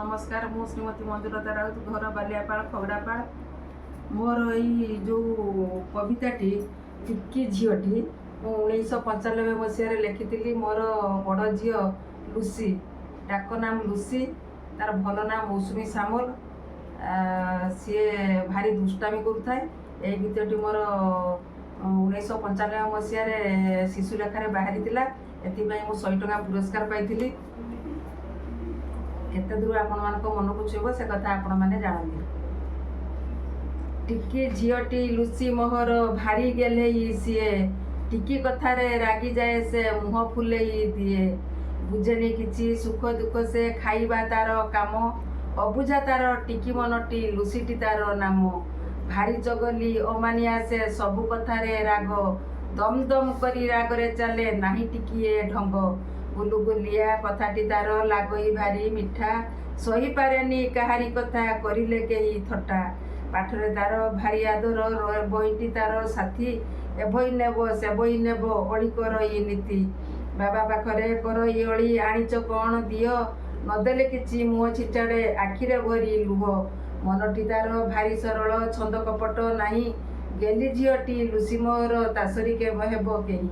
नमस्कार मु श्रीमती मंजुलता राउत घर बालियापाड़ खगड़ापाड़ मोर यही जो कविताटी टिकी झीटी 1995 मसीह लिखी मोर बड़ झी लुसी डाक नाम लुसी तार भल नाम मौसुमी सामल सी भारी दुष्टामी करुए। यही गीतटी मोर 1995 मसीह शिशुलेखार बाहरी एपाई मु 100 टंका पुरस्कार पाई। केते दूर आपण मन को छुब से कथा आपण मैंने जानते। टिकी झीटी लुसी मोहर भारी गेले सीए टिकी कथारे रागी जाए से मुह फुले दिए बुझेनी किछि सुख दुख से खाइबा तार काम अबुझा तार टिकी मनटी लुसीटी तार नाम भारी जगली अमानिया से सबु कथारे राग दम दम करी रागरे चले नाही टिकिए ढंग गुलुगुलिया कथाटी तार लागई भारी मिठा सही पारेनी काहारी कथा करिले केही थट्टा पाठरे तार भारी आदर बहीटी तार साथी एभई नेब सेबई नेब अड़ी कर ये नीति बाबा पाखरे कर ये अड़ी आनीच कौन दियो नदेले किछि मुह छिटाड़े आखिरे भरी लुह मनटी तार भारी सरल छंद कपट नाही गेली झीटी लुसी मोर तासरी के हेब केही।